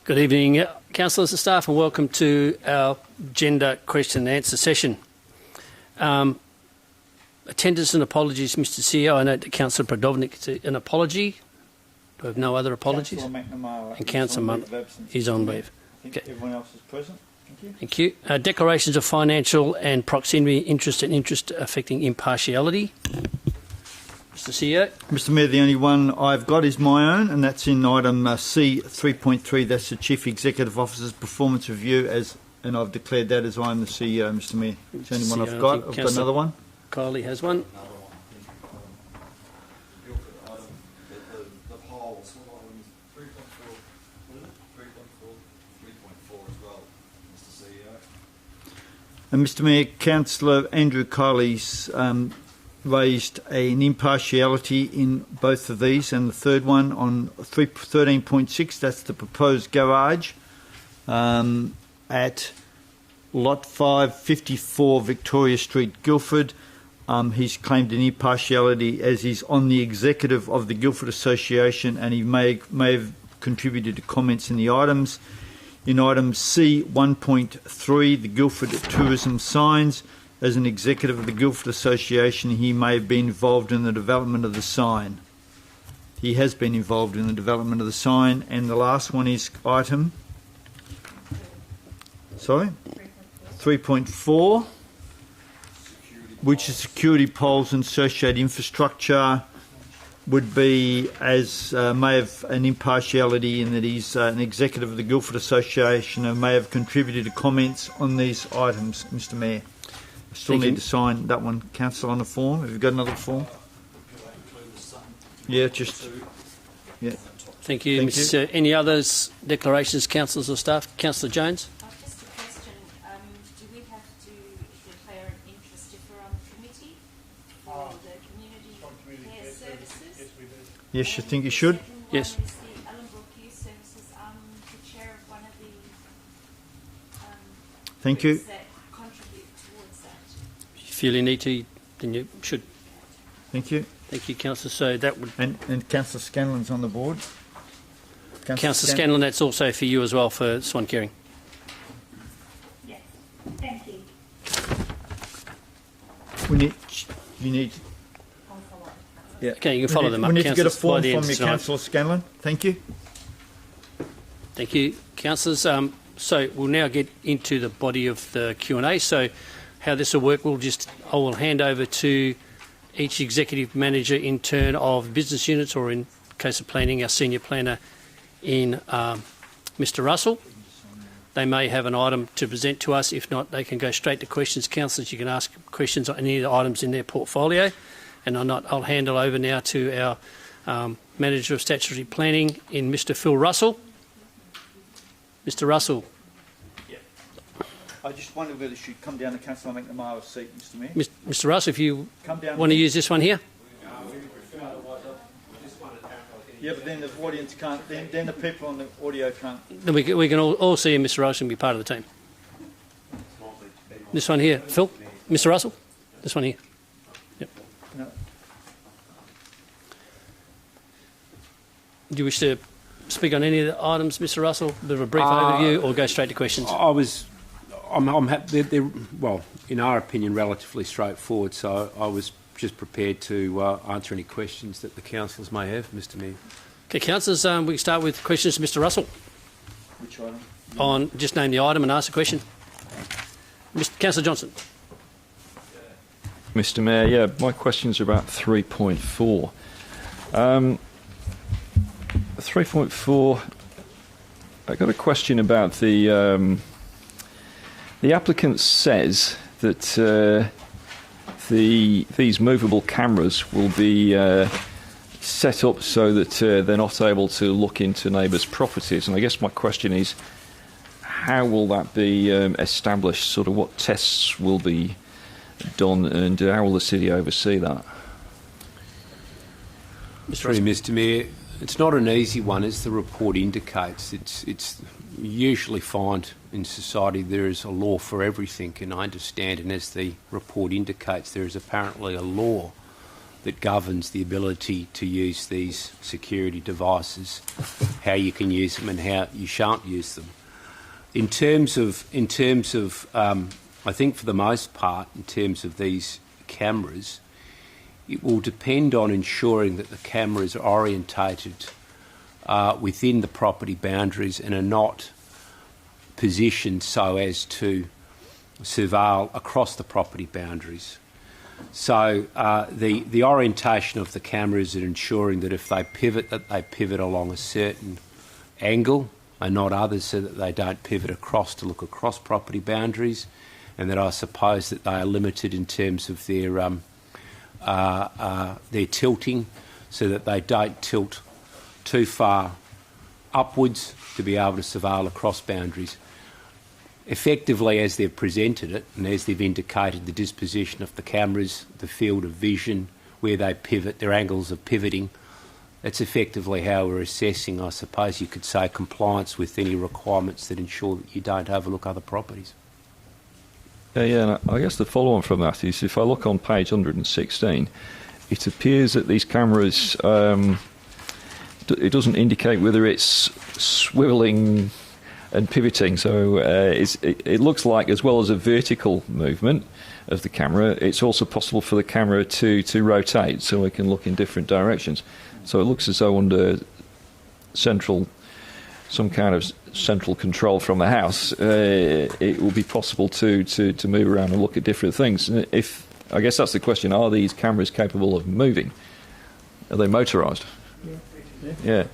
Good evening, councillors and staff, and welcome to our agenda question and answer session. Attendance and apologies, Mr. CEO. I note that Councillor Prodovnik an apology. Do I have no other apologies? Councillor McNamara and Councillor is on leave. Okay. Everyone else is present. Thank you. Thank you. Declarations of financial and proximity interest and interest affecting impartiality. Mr. CEO. Mr. Mayor, the only one I've got is my own, and that's in item C 3.3. That's the Chief Executive Officer's performance review, and I've declared that as I'm the CEO, Mr. Mayor. It's the only one I've got. I've got another one. Kylie has one. And Mr. Mayor, Councillor Andrew Kiley's raised an impartiality in both of these, and the third one on 13.6, that's the proposed garage at Lot 554 Victoria Street, Guildford. He's claimed an impartiality as he's on the executive of the Guildford Association, and he may have contributed to comments in the items. In item C 1.3, the Guildford tourism signs, as an executive of the Guildford Association, he may have been involved in the development of the sign. He has been involved in the development of the sign. And the last one is item 3.4, which is security poles and associated infrastructure, would be as may have an impartiality in that he's an executive of the Guildford Association and may have contributed to comments on these items, Mr. Mayor. I still need to sign that one, Councillor, on the form. Have you got another form? Yeah, just... Yeah. Thank you, Mr. Any others, declarations, councillors or staff? Councillor Jones? Just a question. Do we have to declare an interest if we're on the committee for the community care services? Yes, we do. Yes, you think you should? Yes. Is the Ellenbrook Youth Services the chair of one of the Thank you. that contribute towards that? If you feel you need to, then you should. Thank you. Thank you, Councillor. So that would... And Councillor Scanlon's on the board. Councillor Scanlon, that's also for you as well for Swan Caring. Yes. Thank you. You need... Yeah. Okay, you can follow them up. We need to get a form Councillors, from you, Councillor Scanlon. Thank you. Thank you, councillors. So we'll now get into the body of the Q&A. So how this will work, I will hand over to each executive manager in turn of business units, or in case of planning, our senior planner in Mr. Russell. They may have an item to present to us. If not, they can go straight to questions. Councillors, you can ask questions on any of the items in their portfolio. And I'll hand it over now to our Manager of Statutory Planning in Mr. Phil Russell. Mr. Russell. Yeah. I just wondered whether you should come down to Councillor McNamara's seat, Mr. Mayor. Mr. Russell, if you want to here. use this one here. Yeah, but then the audience can't, then the people on the audio can't. Then we can all see him, Mr. Russell, and be part of the team. This one here, Phil. Mr. Russell, this one here. Yep. No. Do you wish to speak on any of the items, Mr. Russell? A bit of a brief overview, or go straight to questions? I'm happy. They're, well, in our opinion, relatively straightforward. So I was just prepared to answer any questions that the councillors may have, Mr. Mayor. Okay, councillors, we can start with questions to Mr. Russell. Which item? Just name the item and ask a question. Councillor Johnson. Mr. Mayor, yeah, my questions are about 3.4. 3.4, I got a question about the applicant says that these movable cameras will be set up so that they're not able to look into neighbours' properties. And I guess my question is, how will that be established? Sort of what tests will be done, and how will the city oversee that? Mr. Mayor, it's not an easy one, as the report indicates. It's usually find in society there is a law for everything, and I understand, and as the report indicates, there is apparently a law that governs the ability to use these security devices, how you can use them and how you shan't use them. In terms of, I think for the most part, in terms of these cameras, it will depend on ensuring that the cameras are orientated within the property boundaries and are not positioned so as to surveil across the property boundaries. So the orientation of the cameras is ensuring that if they pivot, that they pivot along a certain angle and not others, so that they don't pivot across to look across property boundaries, and that I suppose that they are limited in terms of their tilting, so that they don't tilt too far upwards to be able to surveil across boundaries. Effectively, as they've presented it and as they've indicated the disposition of the cameras, the field of vision, where they pivot, their angles of pivoting, that's effectively how we're assessing, I suppose you could say, compliance with any requirements that ensure that you don't overlook other properties. Yeah, and I guess the follow-on from that is, if I look on page 116, it appears that these cameras, it doesn't indicate whether it's swivelling and pivoting, so it looks like, as well as a vertical movement of the camera, it's also possible for the camera to rotate, so it can look in different directions. So it looks as though under some kind of central control from the house, it will be possible to move around and look at different things. And I guess that's the question: are these cameras capable of moving? Are they motorised? Yeah.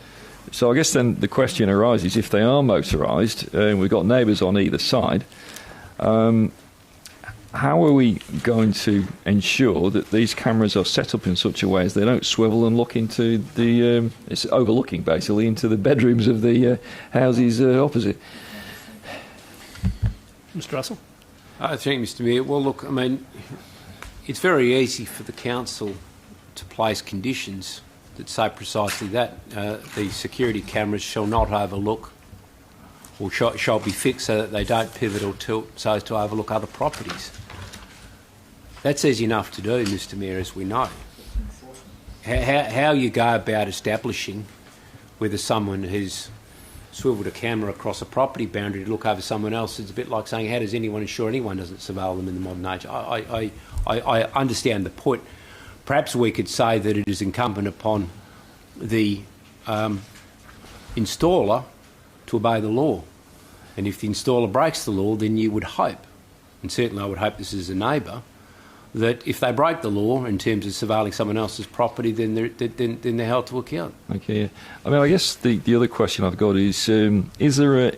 So I guess then the question arises: if they are motorised, and we've got neighbours on either side, how are we going to ensure that these cameras are set up in such a way as they don't swivel and look into the... it's overlooking, basically, into the bedrooms of the houses opposite? Mr. Russell? I think, Mr. Mayor, well, look, I mean, it's very easy for the council to place conditions that say precisely that. The security cameras shall not overlook, or shall be fixed so that they don't pivot or tilt so as to overlook other properties. That's easy enough to do, Mr. Mayor, as we know. How you go about establishing whether someone has swivelled a camera across a property boundary to look over someone else, it's a bit like saying, how does anyone ensure anyone doesn't surveil them in the modern age? I understand the point. Perhaps we could say that it is incumbent upon the installer to obey the law. And if the installer breaks the law, then you would hope, and certainly I would hope this is a neighbour, that if they break the law in terms of surveilling someone else's property, then they're held to account. Okay, yeah. I mean, I guess the other question I've got is there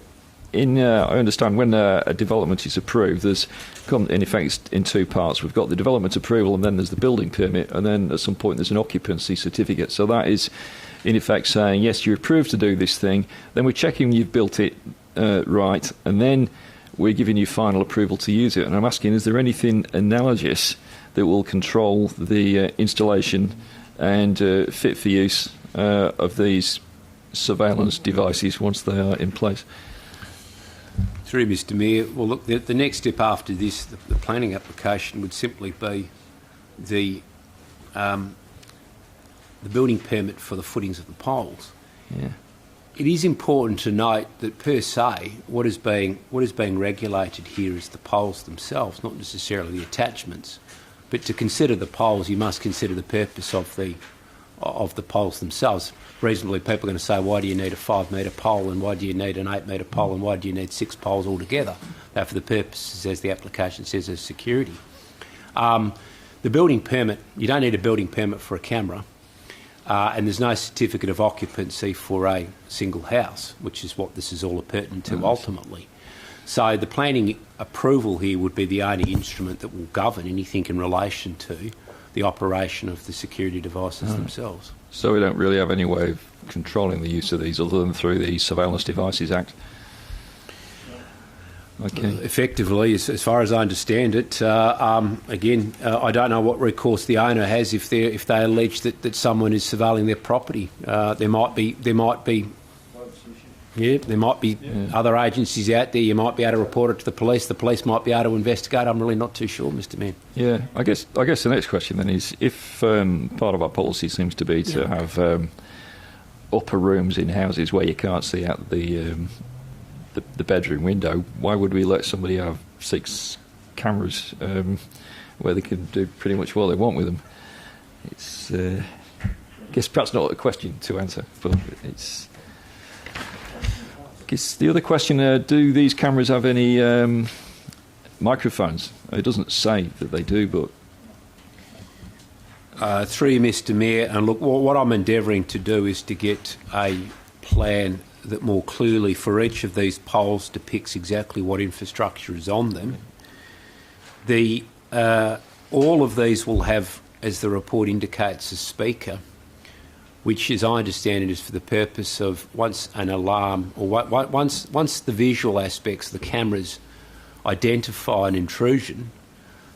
I understand when a development is approved, there's in effect in two parts. We've got the development approval, and then there's the building permit, and then at some point there's an occupancy certificate. So that is in effect saying, yes, you're approved to do this thing, then we're checking you've built it right, and then we're giving you final approval to use it. And I'm asking, is there anything analogous that will control the installation and fit for use of these surveillance devices once they are in place? Through Mr. Mayor, well, look, the next step after this, the planning application, would simply be the building permit for the footings of the poles. Yeah. It is important to note that, per se, what is being regulated here is the poles themselves, not necessarily the attachments. But to consider the poles, you must consider the purpose of the poles themselves. Reasonably, people are going to say, why do you need a 5-metre pole, and why do you need an 8-metre pole, and why do you need 6 poles altogether? They're for the purposes, as the application says, of security. The building permit, you don't need a building permit for a camera. And there's no certificate of occupancy for a single house, which is what this is all pertinent to ultimately. So the planning approval here would be the only instrument that will govern anything in relation to the operation of the security devices themselves. So we don't really have any way of controlling the use of these other than through the Surveillance Devices Act? Okay. Effectively, as far as I understand it, again, I don't know what recourse the owner has if they allege that someone is surveilling their property. There might be Yeah, there might be other agencies out there. You might be able to report it to the police. The police might be able to investigate. I'm really not too sure, Mr. Mayor. Yeah, I guess the next question then is, if part of our policy seems to be to have upper rooms in houses where you can't see out the bedroom window, why would we let somebody have 6 cameras where they can do pretty much what they want with them? It's, I guess, perhaps not a question to answer, but it's. I guess the other question: do these cameras have any microphones? It doesn't say that they do, but. Through you, Mr. Mayor, and look, what I'm endeavouring to do is to get a plan that more clearly for each of these poles depicts exactly what infrastructure is on them. All of these will have, as the report indicates, a speaker, which, as I understand it, is for the purpose of once an alarm or once the visual aspects of the cameras identify an intrusion,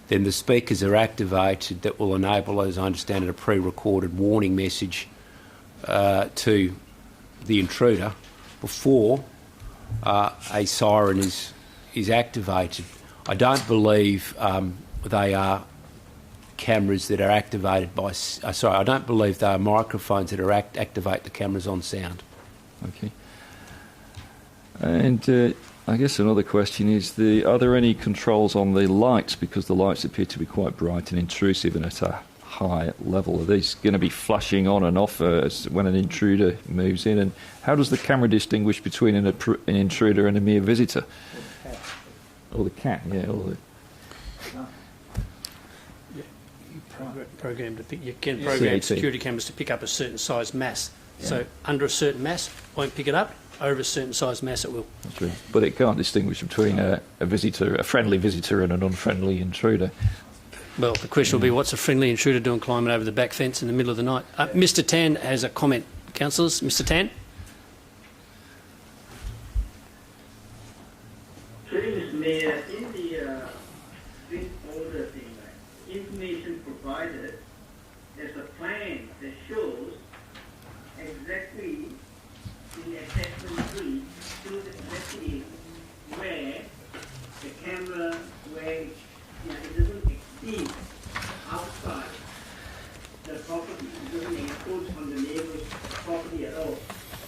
then the speakers are activated that will enable, as I understand it, a pre-recorded warning message to the intruder before a siren is activated. I don't believe they are cameras that are activated by... I don't believe they are microphones that are activate the cameras on sound. Okay. And I guess another question is, are there any controls on the lights? Because the lights appear to be quite bright and intrusive and at a high level. Are these going to be flashing on and off when an intruder moves in? And how does the camera distinguish between an intruder and a mere visitor? Or the cat, yeah. You can program security cameras to pick up a certain size mass. Yeah. So under a certain mass, won't pick it up. Over a certain size mass, it will. That's right. But it can't distinguish between a visitor, a friendly visitor, and an unfriendly intruder. Well, the question will be, what's a friendly intruder doing climbing over the back fence in the middle of the night? Mr. Tan has a comment. Councillors, Mr. Tan. Mr. Mayor, in the Drink Order thing, information provided, there's a plan that shows exactly the assessment tree to the executive where the camera, where it doesn't exceed outside the property, it doesn't encroach on the neighbor's property at all.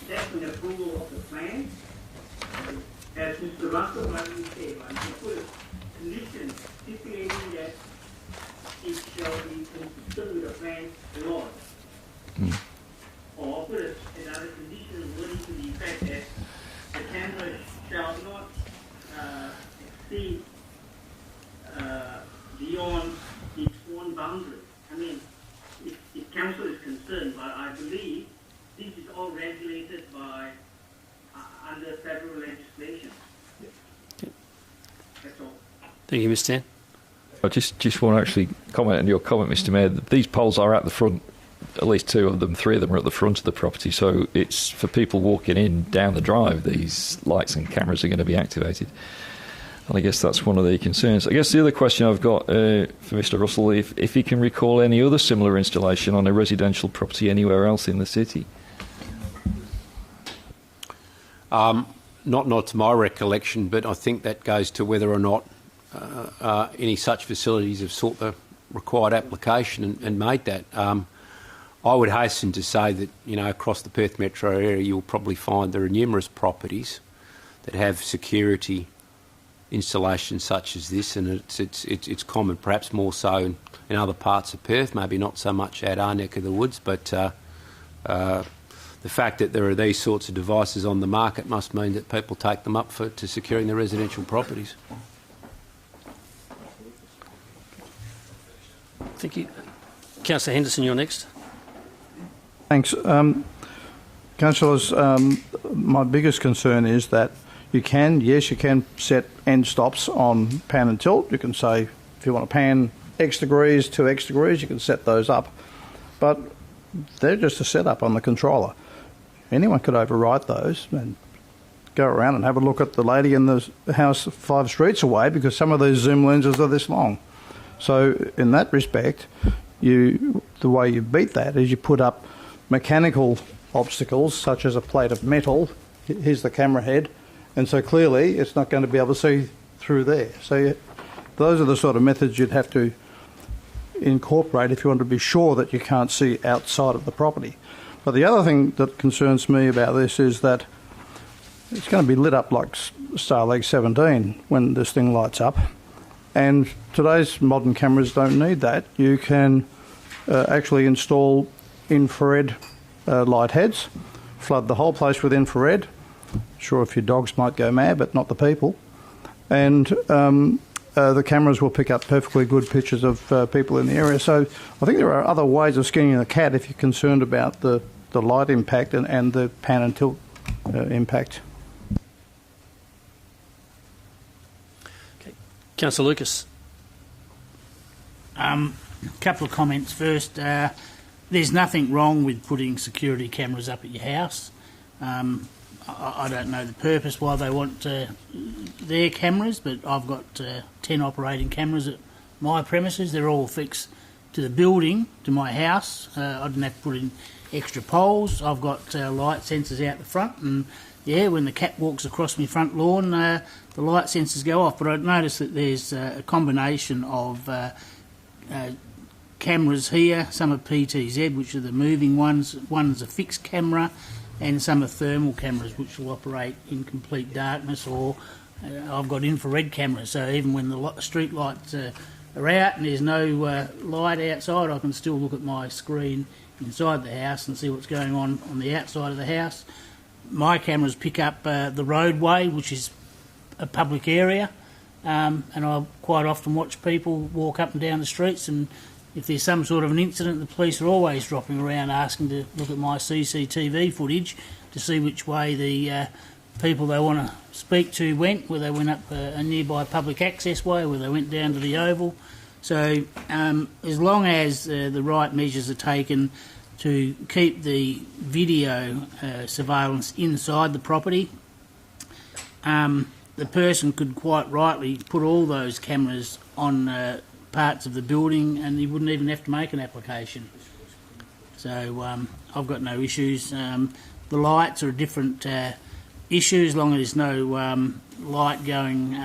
That's an approval of the plan. As Mr. Russell rightly said, you put a condition stipulating that it shall be consistent with the plan law. Or put another condition wording to the effect that the camera shall not exceed beyond its own boundary. I mean, if council is concerned, but I believe this is all regulated by under federal legislation. That's all. Thank you, Mr. Tan. I just want to actually comment on your comment, Mr. Mayor. These poles are at the front, at least 2 of them, 3 of them are at the front of the property, so it's for people walking in down the drive, these lights and cameras are going to be activated. And I guess that's one of the concerns. I guess the other question I've got for Mr. Russell, if he can recall any other similar installation on a residential property anywhere else in the city. Not to my recollection, but I think that goes to whether or not any such facilities have sought the required application and made that. I would hasten to say that, across the Perth metro area, you'll probably find there are numerous properties that have security installations such as this, and it's common, perhaps more so in other parts of Perth, maybe not so much at our neck of the woods, but the fact that there are these sorts of devices on the market must mean that people take them up to securing their residential properties. Thank you. Councillor Henderson, you're next. Thanks. Councillors, my biggest concern is that you can set end stops on pan and tilt. You can say, if you want to pan X degrees, 2X degrees, you can set those up. But they're just a setup on the controller. Anyone could override those and go around and have a look at the lady in the house 5 streets away, because some of those zoom lenses are this long. So in that respect, the way you beat that is you put up mechanical obstacles, such as a plate of metal, here's the camera head, and so clearly it's not going to be able to see through there. So those are the sort of methods you'd have to incorporate if you want to be sure that you can't see outside of the property. But the other thing that concerns me about this is that it's going to be lit up like Starleg 17 when this thing lights up. And today's modern cameras don't need that. You can actually install infrared light heads, flood the whole place with infrared. Sure, if your dogs might go mad, but not the people. And the cameras will pick up perfectly good pictures of people in the area. So I think there are other ways of skinning the cat if you're concerned about the light impact and the pan and tilt impact. Okay. Councillor Lucas. Couple of comments first. There's nothing wrong with putting security cameras up at your house. I don't know the purpose why they want their cameras, but I've got 10 operating cameras at my premises. They're all fixed to the building, to my house. I didn't have to put in extra poles. I've got light sensors out the front, and yeah, when the cat walks across my front lawn, the light sensors go off. But I've noticed that there's a combination of cameras here. Some are PTZ, which are the moving ones. One's a fixed camera, and some are thermal cameras, which will operate in complete darkness, or I've got infrared cameras, so even when the street lights are out and there's no light outside, I can still look at my screen inside the house and see what's going on the outside of the house. My cameras pick up the roadway, which is a public area, and I quite often watch people walk up and down the streets, and if there's some sort of an incident, the police are always dropping around asking to look at my CCTV footage to see which way the people they want to speak to went, whether they went up a nearby public access way, whether they went down to the Oval. So as long as the right measures are taken to keep the video surveillance inside the property, the person could quite rightly put all those cameras on parts of the building, and you wouldn't even have to make an application. So I've got no issues. The lights are a different issue, as long as there's no light going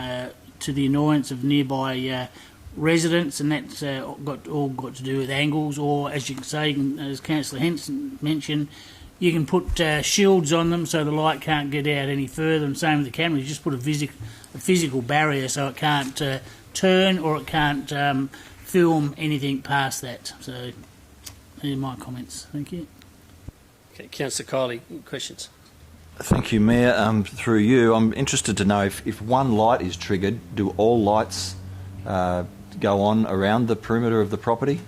to the annoyance of nearby residents, and that's all got to do with angles, or as you can say, as Councillor Henson mentioned, you can put shields on them so the light can't get out any further, and same with the camera, you just put a physical barrier so it can't turn, or it can't film anything past that. So these are my comments. Thank you. Okay, Councillor Kiley, questions? Thank you, Mayor. Through you, I'm interested to know if one light is triggered, do all lights go on around the perimeter of the property?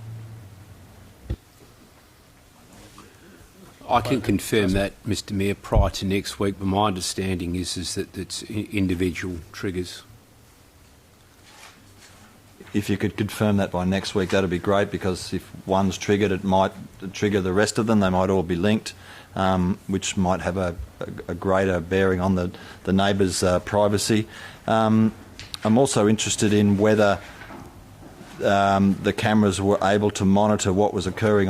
I can confirm that, Mr Mayor, prior to next week, but my understanding is that it's individual triggers. If you could confirm that by next week, that would be great, because if one's triggered, it might trigger the rest of them. They might all be linked, which might have a greater bearing on the neighbours' privacy. I'm also interested in whether the cameras were able to monitor what was occurring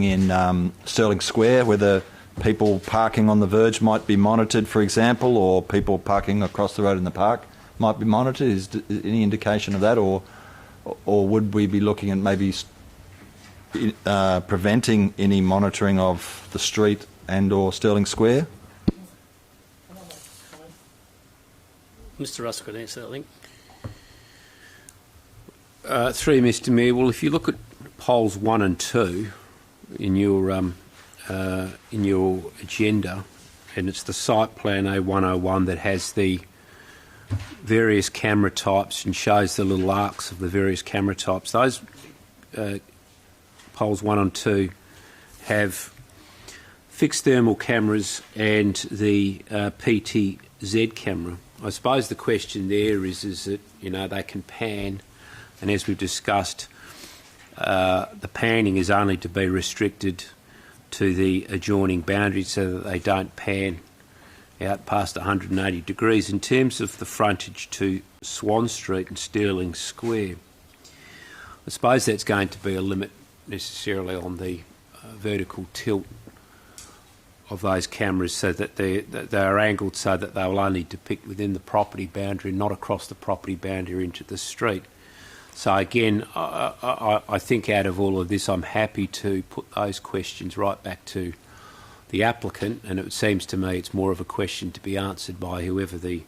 in Stirling Square, whether people parking on the verge might be monitored, for example, or people parking across the road in the park might be monitored. Is any indication of that, or would we be looking at maybe preventing any monitoring of the street and or Stirling Square? Mr Russell could answer that, I think. Through Mr Mayor, well, if you look at polls 1 and 2 in your agenda, and it's the site plan A101 that has the various camera types and shows the little arcs of the various camera types. Those polls 1 and 2 have fixed thermal cameras and the PTZ camera. I suppose the question there is that, you know, they can pan, and as we've discussed, the panning is only to be restricted to the adjoining boundaries so that they don't pan out past 180 degrees. In terms of the frontage to Swan Street and Stirling Square, I suppose that's going to be a limit necessarily on the vertical tilt those cameras so that they are angled so that they will only depict within the property boundary, not across the property boundary into the street. So again, I think out of all of this, I'm happy to put those questions right back to the applicant, and it seems to me it's more of a question to be answered by whoever the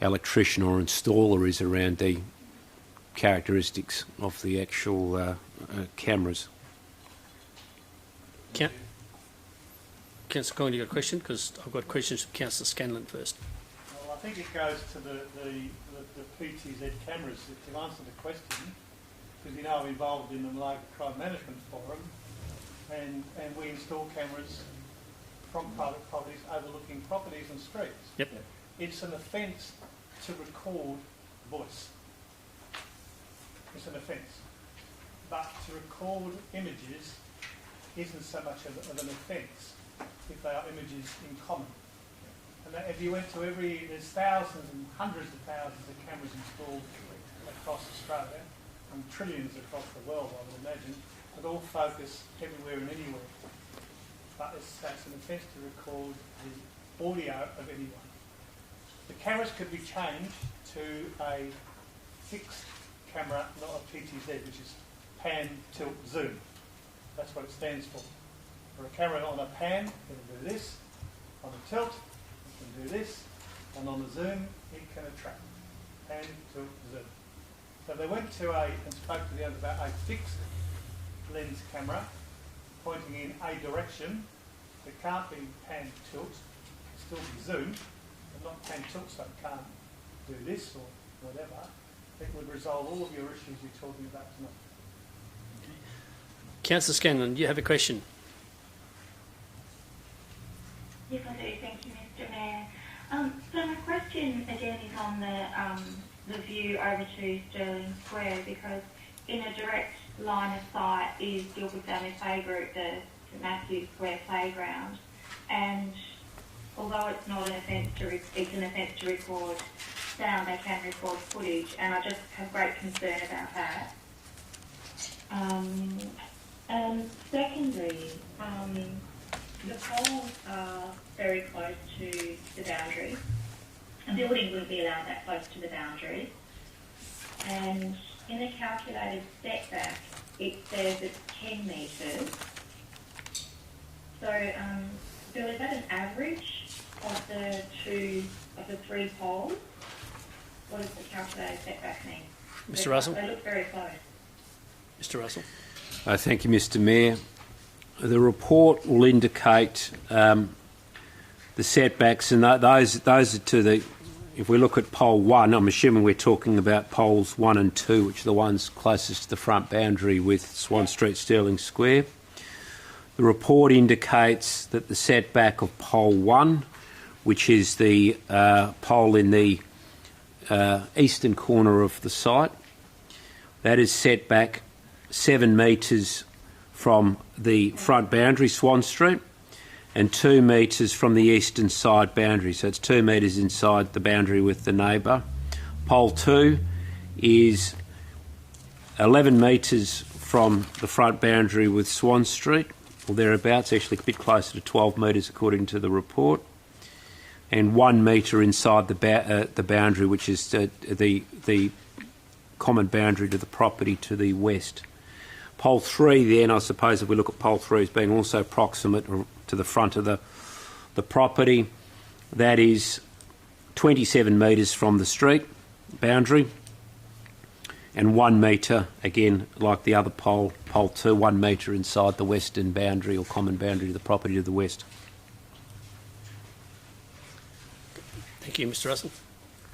electrician or installer is around the characteristics of the actual cameras. Councillor Coyne, you got a question? Because I've got questions from Councillor Scanlon first. Well, I think it goes to the PTZ cameras. If you answer the question, because you know I'm involved in the Malaga Crime Management Forum, and we install cameras from private properties overlooking properties and streets. Yep. It's an offence to record voice. It's an offence. But to record images isn't so much of an offence if they are images in common. And that if you went to there's thousands and hundreds of thousands of cameras installed across Australia, and trillions across the world, I would imagine, that all focus everywhere and anywhere. But that's an offence to record the audio of anyone. The cameras could be changed to a fixed camera, not a PTZ, which is pan, tilt, zoom. That's what it stands for. For a camera on a pan, it can do this. On a tilt, it can do this. And on a zoom, it can attract. Pan, tilt, zoom. So they went to and spoke to the other about a fixed lens camera pointing in a direction. It can't be pan, tilt, still be zoom, but not pan, tilt, so it can't do this or whatever. It would resolve all of your issues you're talking about tonight. Councillor Scanlon, you have a question? Yes, I do. Thank you, Mr. Mayor. So my question again is on the view over to Stirling Square, because in a direct line of sight is Guildford Family Playgroup, the St Matthews Square playground, and although it's not an offence it's an offence to record sound, they can record footage, and I just have great concern about that. Secondly, the poles are very close to the boundary. A building wouldn't be allowed that close to the boundary. And in the calculated setback, it says it's 10 metres. So, Bill, is that an average of the three poles? What does the calculated setback mean? Mr. Russell? They look very close. Mr. Russell? Thank you, Mr. Mayor. The report will indicate the setbacks, and those are to the. If we look at pole 1, I'm assuming we're talking about poles 1 and 2, which are the ones closest to the front boundary with Swan Street, Stirling Square. The report indicates that the setback of pole 1, which is the pole in the eastern corner of the site, that is set back 7 metres from the front boundary, Swan Street, and 2 metres from the eastern side boundary. So it's 2 metres inside the boundary with the neighbour. Pole 2 is 11 metres from the front boundary with Swan Street, or thereabouts, actually a bit closer to 12 metres according to the report, and 1 metre inside the boundary, which is the common boundary to the property to the west. Pole 3 then, I suppose if we look at pole 3 as being also proximate to the front of the property, that is 27 metres from the street boundary, and 1 metre, again, like the other pole 2, 1 metre inside the western boundary or common boundary to the property to the west. Thank you, Mr. Russell.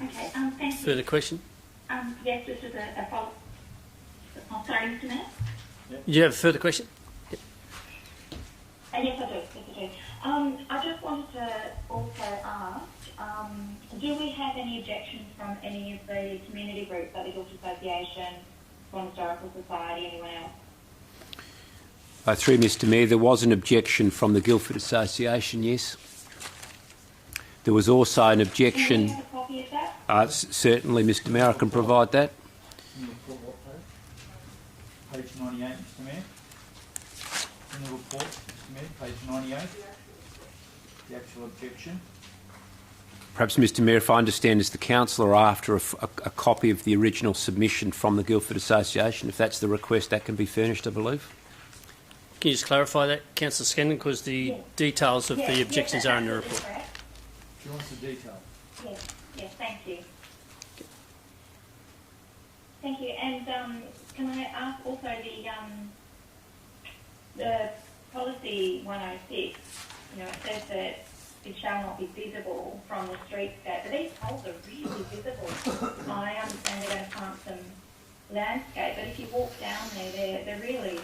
Okay, thank you. Further question? Yes, this is a follow-up. Oh, sorry, Mr. Mayor? Do you have a further question? Yes, I do. Yes, I do. I just wanted to also ask, do we have any objections from any of the community groups, like the Guildford Association, Swan Historical Society, anyone else? Through Mr. Mayor, there was an objection from the Guildford Association, yes. There was also an objection. Can we have a copy of that? Certainly, Mr. Mayor, I can provide that. Page 98, Mr. Mayor. In the report, Mr. Mayor, page 98. the actual objection. Perhaps, Mr Mayor, if I understand as the councillor after a copy of the original submission from the Guildford Association, if that's the request, that can be furnished, I believe. Can you just clarify that, Councillor Scanlon, because the details of the objections are in the report. She wants the detail. Yes, thank you. Thank you. And can I ask also the policy 106, it says that it shall not be visible from the streetscape, but these poles are really visible. I understand they're going to plant some landscape, but if you walk down there, they're really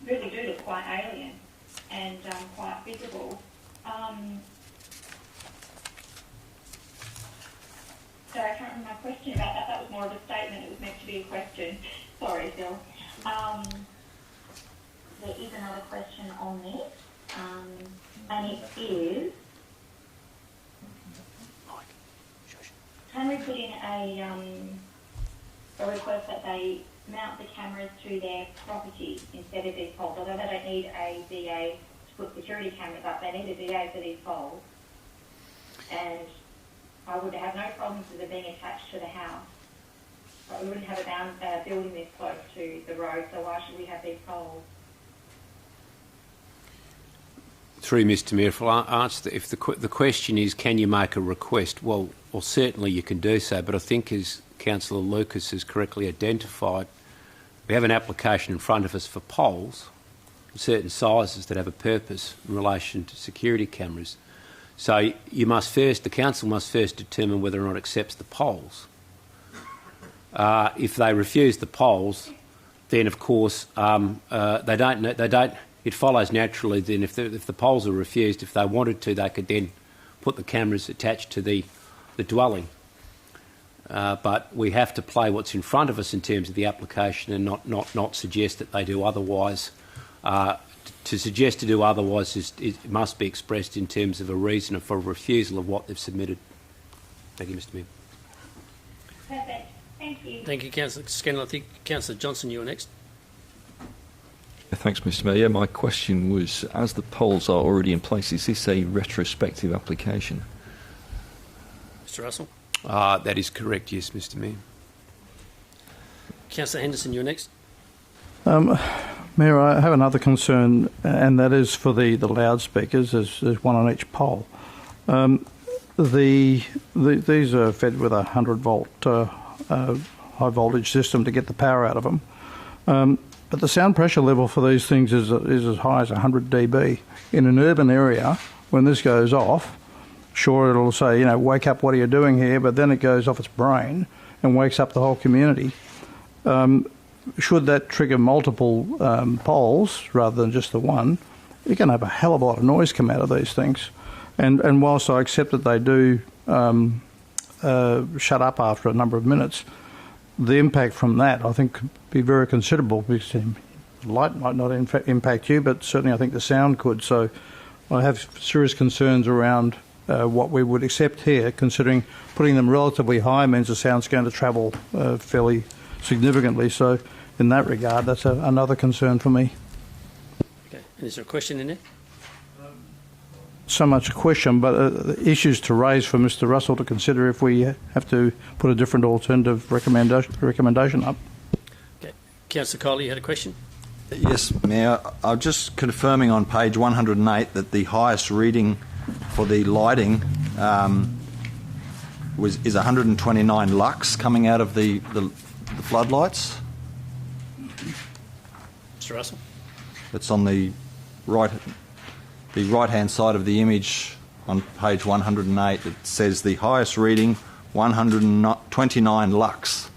do look quite alien and quite visible. So I can't remember my question about that. That was more of a statement. It was meant to be a question. Sorry, Phil. There is another question on this, and it is, can we put in a request that they mount the cameras to their property instead of these poles? Although they don't need a VA to put security cameras up, they need a VA for these poles. And I would have no problems with it being attached to the house. But we wouldn't have a building this close to the road, so why should we have these poles? Through Mr Mayor, if I'll answer if the question is, can you make a request? Well, certainly you can do so, but I think as Councillor Lucas has correctly identified, we have an application in front of us for poles, certain sizes that have a purpose in relation to security cameras. So the council must first determine whether or not it accepts the poles. If they refuse the poles, then of course they don't. It follows naturally then if the poles are refused, if they wanted to, they could then put the cameras attached to the dwelling. But we have to play what's in front of us in terms of the application and not suggest that they do otherwise. To suggest to do otherwise it must be expressed in terms of a reason for refusal of what they've submitted. Thank you, Mr Mayor. Perfect. Thank you. Thank you, Councillor Scanlon. I think Councillor Johnson, you were next. Thanks, Mr Mayor. My question was, as the poles are already in place, is this a retrospective application? Mr Russell. That is correct, yes, Mr Mayor. Councillor Henderson, you're next. Mayor, I have another concern, and that is for the loudspeakers. There's one on each pole. These are fed with a 100-volt high voltage system to get the power out of them. But the sound pressure level for these things is as high as 100 dB. In an urban area, when this goes off, sure, it'll say, wake up, what are you doing here? But then it goes off its brain and wakes up the whole community. Should that trigger multiple poles rather than just the one, you're going to have a hell of a lot of noise come out of these things. And whilst I accept that they do shut up after a number of minutes, the impact from that, I think, could be very considerable, because the light might not impact you, but certainly I think the sound could. So I have serious concerns around what we would accept here, considering putting them relatively high means the sound's going to travel fairly significantly. So in that regard, that's another concern for me. Okay. And is there a question in there? So much a question, but issues to raise for Mr Russell to consider if we have to put a different alternative recommendation up. Okay. Councillor Coley, you had a question? Yes, Mayor. I'm just confirming on page 108 that the highest reading for the lighting is 129 lux coming out of the floodlights. Mr Russell. It's on the right-hand side of the image on page 108. It says the highest reading 129 lux.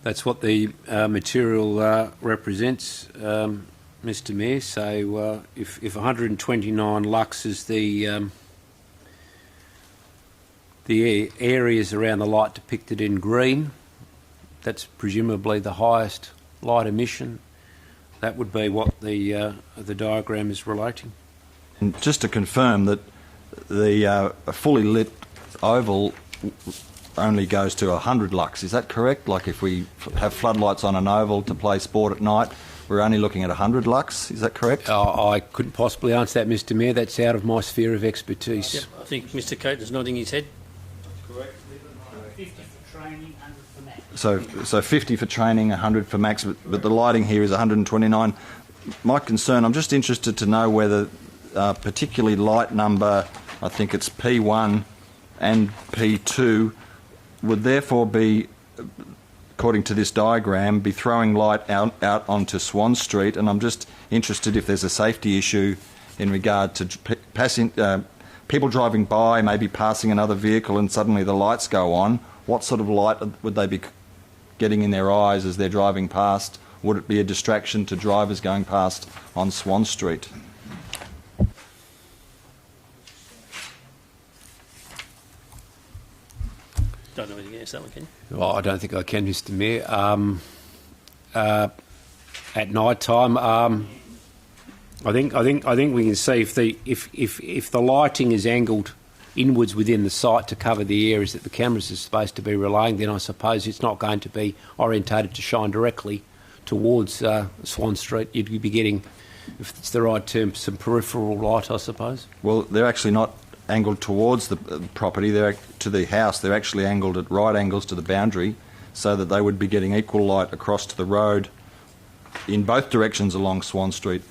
That's what the material represents, Mr Mayor. So if 129 lux is the areas around the light depicted in green, that's presumably the highest light emission. That would be what the diagram is relating. And just to confirm that the fully lit oval only goes to 100 lux, is that correct? Like if we have floodlights on an oval to play sport at night, we're only looking at 100 lux. Is that correct? I couldn't possibly answer that, Mr Mayor. That's out of my sphere of expertise. Yep, I think Mr Coates is nodding his head. 50 for training, 100 for max. So 50 for training, 100 for max, but the lighting here is 129. My concern, I'm just interested to know whether particularly light number, I think it's P1 and P2, would therefore be, according to this diagram, be throwing light out onto Swan Street, and I'm just interested if there's a safety issue in regard to people driving by, maybe passing another vehicle and suddenly the lights go on. What sort of light would they be getting in their eyes as they're driving past? Would it be a distraction to drivers going past on Swan Street? Don't know anything against that one, can you? Well, I don't think I can, Mr Mayor. At night time, I think we can see if the lighting is angled inwards within the site to cover the areas that the cameras are supposed to be relaying, then I suppose it's not going to be orientated to shine directly towards Swan Street. You'd be getting, if it's the right term, some peripheral light, I suppose. Well, they're actually not angled towards the property, they're to the house. They're actually angled at right angles to the boundary, so that they would be getting equal light across to the road in both directions along Swan Street,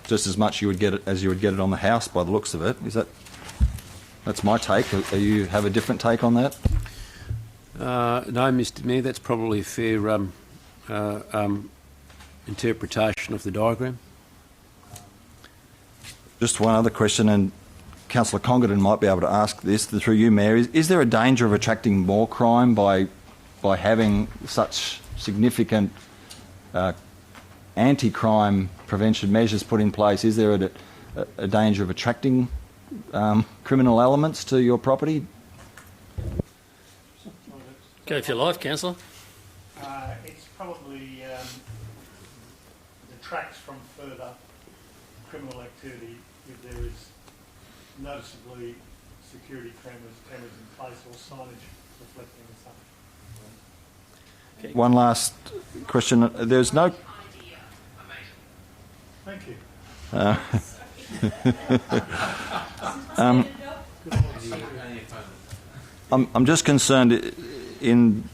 just as much you would get it as you would get it on the house by the looks of it. Is that's my take. You have a different take on that? No, Mr Mayor, that's probably a fair interpretation of the diagram. Just one other question, and Councillor Congerton might be able to ask this through you, Mayor. Is there a danger of attracting more crime by having such significant anti-crime prevention measures put in place? Is there a danger of attracting criminal elements to your property? Go for your life, Councillor. It's probably detracts from further criminal activity if there is noticeably security cameras in place or signage reflecting the stuff. Okay. One last question. There's no... Thank you. I'm just concerned, in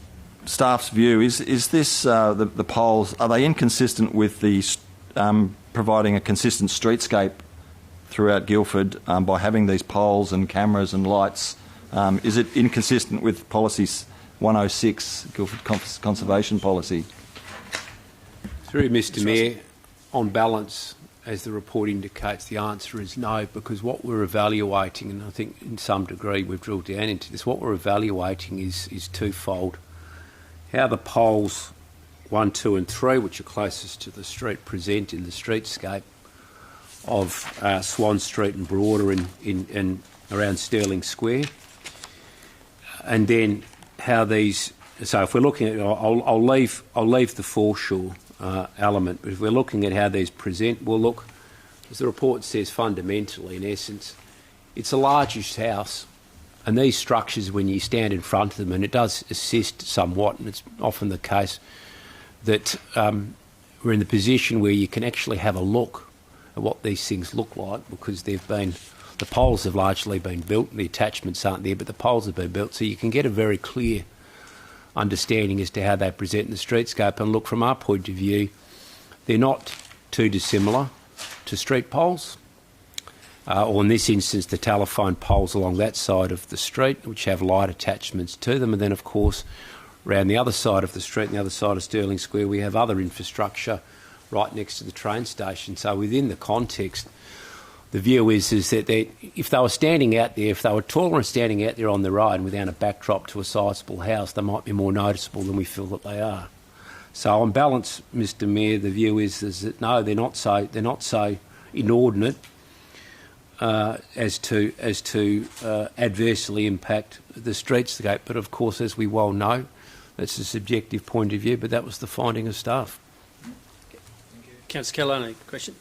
staff's view, is this the poles, are they inconsistent with the providing a consistent streetscape throughout Guildford by having these poles and cameras and lights? Is it inconsistent with policy 106, Guildford Conservation Policy? Through Mr Mayor, on balance, as the report indicates, the answer is no, because what we're evaluating, and I think in some degree we've drilled down into this, what we're evaluating is twofold. How the poles 1, 2 and 3, which are closest to the street, present in the streetscape of Swan Street and broader in around Stirling Square. And then how these... So if we're looking at... I'll leave the foreshore element, but if we're looking at how these present, we'll look, as the report says, fundamentally, in essence, it's a largish house, and these structures, when you stand in front of them, and it does assist somewhat, and it's often the case that we're in the position where you can actually have a look at what these things look like, because the poles have largely been built, the attachments aren't there, but the poles have been built, so you can get a very clear understanding as to how they present in the streetscape. And look, from our point of view, they're not too dissimilar to street poles, or in this instance the telephone poles along that side of the street, which have light attachments to them. And then of course around the other side of the street, and the other side of Stirling Square, we have other infrastructure right next to the train station. So within the context, the view is that if they were standing out there, if they were taller and standing out there on the road and without a backdrop to a sizeable house, they might be more noticeable than we feel that they are. So on balance, Mr Mayor, the view is that no, they're not so inordinate as to adversely impact the streetscape. But of course, as we well know, that's a subjective point of view, but that was the finding of staff. Councillor Callahan, question?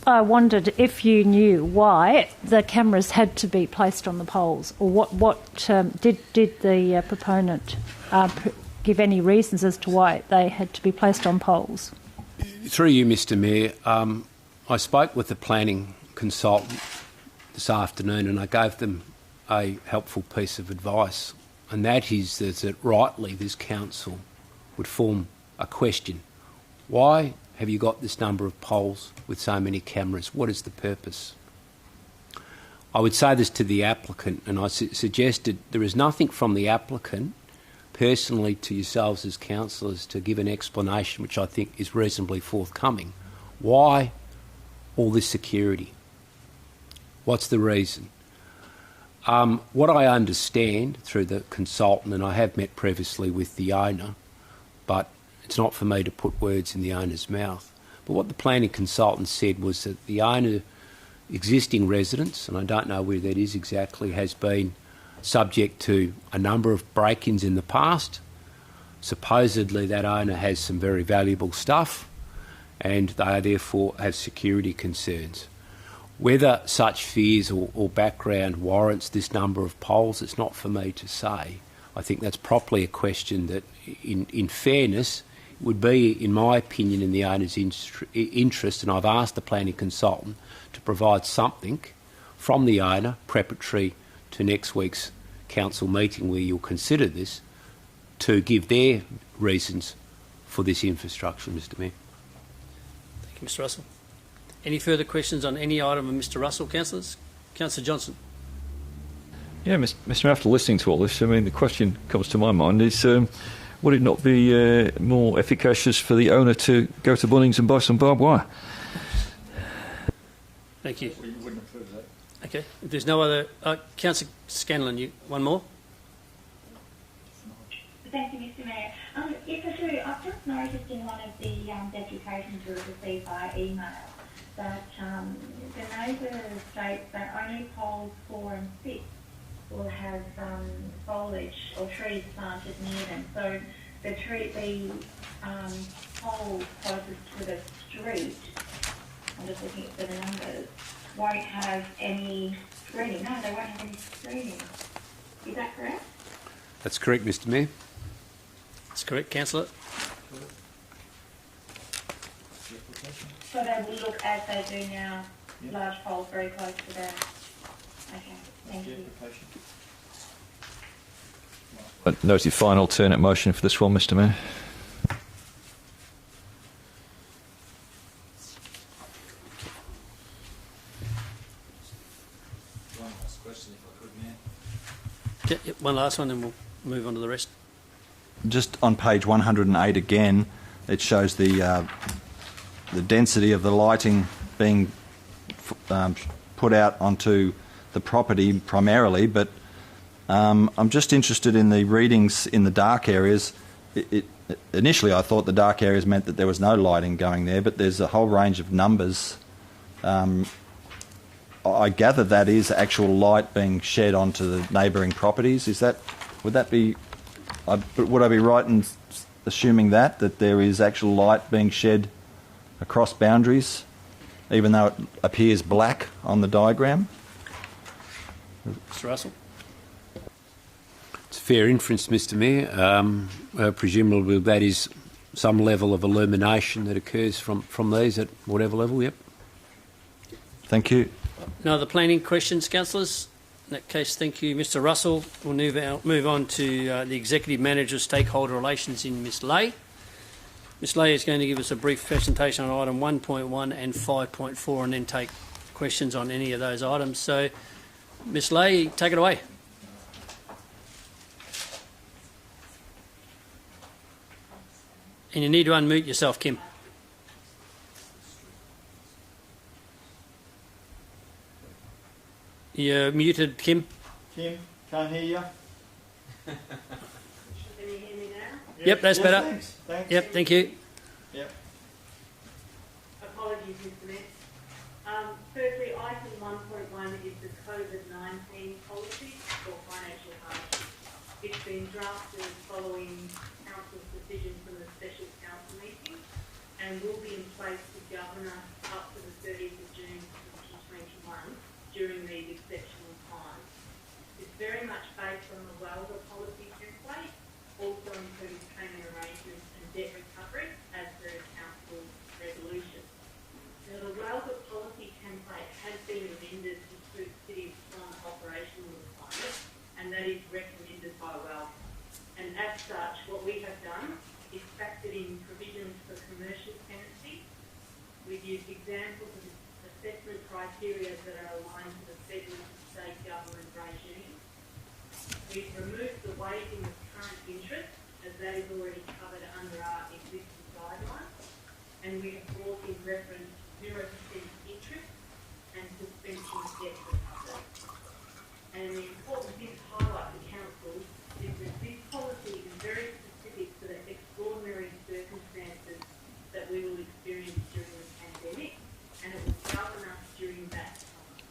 I wondered if you knew why the cameras had to be placed on the poles, or what did the proponent give any reasons as to why they had to be placed on poles. Through you, Mr Mayor, I spoke with the planning consultant this afternoon and I gave them a helpful piece of advice, and that is that rightly this council would form a question. Why have you got this number of poles with so many cameras? What is the purpose? I would say this to the applicant, and I suggested there is nothing from the applicant personally to yourselves as councillors to give an explanation which I think is reasonably forthcoming. Why all this security? What's the reason? What I understand through the consultant, and I have met previously with the owner, but it's not for me to put words in the owner's mouth, but what the planning consultant said was that the owner, existing residents, and I don't know where that is exactly, has been subject to a number of break-ins in the past. Supposedly that owner has some very valuable stuff and they therefore have security concerns. Whether such fears or background warrants this number of poles, it's not for me to say. I think that's properly a question that, in fairness, would be, in my opinion, in the owner's interest, and I've asked the planning consultant to provide something from the owner preparatory to next week's council meeting where you'll consider this, to give their reasons for this infrastructure, Mr Mayor. Thank you, Mr Russell. Any further questions on any item of Mr Russell, councillors? Councillor Johnson. Yeah, Mr. Mayor, after listening to all this, I mean, the question comes to my mind is, would it not be more efficacious for the owner to go to Bunnings and buy some barbed wire? Thank you. You wouldn't approve that. Okay. If there's no other... Councillor Scanlon, you one more? Thank you, Mr Mayor. If I do, I've just noticed in one of the deputations we received by email that the neighbour states that only poles 4 and 6 will have foliage or trees planted near them. So the pole closest to the street, I'm just looking at the numbers, won't have any screening. No, they won't have any screening. Is that correct? That's correct, Mr Mayor. That's correct, councillor. So they will look as they do now, large poles very close to them. Okay, thank you. Note your final alternate motion for this one, Mr Mayor. One last question, if I could, Mayor. Yeah, one last one, then we'll move on to the rest. Just on page 108 again, it shows the density of the lighting being put out onto the property primarily, but I'm just interested in the readings in the dark areas. Initially I thought the dark areas meant that there was no lighting going there, but there's a whole range of numbers. I gather that is actual light being shed onto the neighbouring properties. Would I be right in assuming that there is actual light being shed across boundaries, even though it appears black on the diagram? Mr Russell. It's a fair inference, Mr Mayor. Presumably that is some level of illumination that occurs from these at whatever level, yep. Thank you. No other planning questions, councillors? In that case, thank you, Mr Russell. We'll move on to the Executive Manager Stakeholder Relations in Ms Lay. Ms Lay is going to give us a brief presentation on item 1.1 and 5.4 and then take questions on any of those items. So, Ms Lay, take it away. And you need to unmute yourself, Kim. You're muted, Kim. Kim, can't hear you. Can you hear me now? Yep, that's better. Thanks. Yep, thank you. Yep. Apologies, Mr Mayor. Firstly, item 1.1 is the COVID-19 policy for financial hardship. It's been drafted following Council's decision from the special council meeting and will be in place to govern us up to the 30th of June 2021 during these exceptional times. It's very much based on the Welder policy template, also includes criteria that are aligned to the federal and state government regime. We've removed the weighting of current interest, as that is already covered under our existing guidelines, and we have brought in reference 0% interest and suspension of debt recovery. And the important thing to highlight to council is that this policy is very specific to the extraordinary circumstances that we will experience during the pandemic, and it will govern us during that time.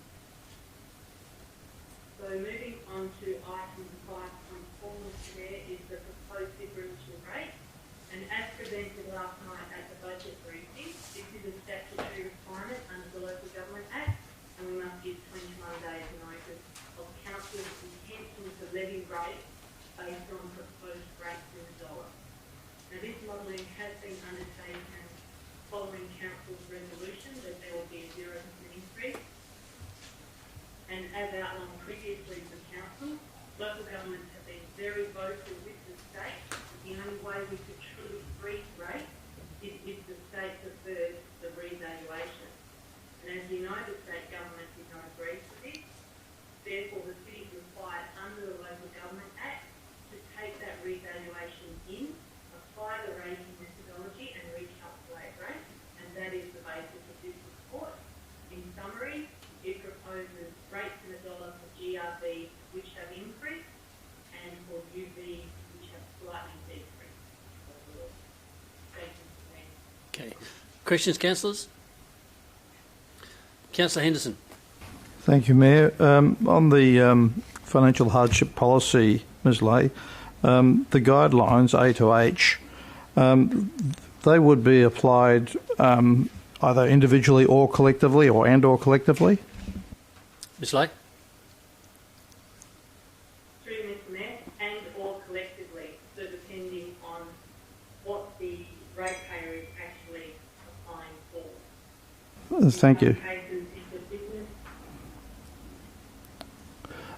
So moving on to item 5.4, there is the proposed differential rate, and as presented last night at the budget briefing, this is a statutory requirement under the Local Government Act, and we must give 21 days notice of council's intention to levy rates based on proposed rates in the dollar. Now, this modelling has been undertaken following council's resolution that there will be a 0% increase. And as outlined previously for council, local governments have been very vocal with the state that the only way we could truly freeze rates is if the state prefers the revaluation. And as you know, the state government did not agree to this. Therefore, the city is required under the Local Government Act to take that revaluation in, apply the rating methodology and recalculate rates, and that is the basis of this report. In summary, it proposes rates in the dollar for GRB which have increased and for UB which have slightly decreased. Thank you, Mr. Mayor. Okay. Questions, councillors? Councillor Henderson. Thank you, Mayor. On the financial hardship policy, Ms. Lay, the guidelines A to H, they would be applied either individually or collectively, or collectively. Ms. Lay. Through Mr. Mayor, and or collectively, so depending on what the ratepayer is actually applying for. Thank you. In some cases, it's a business.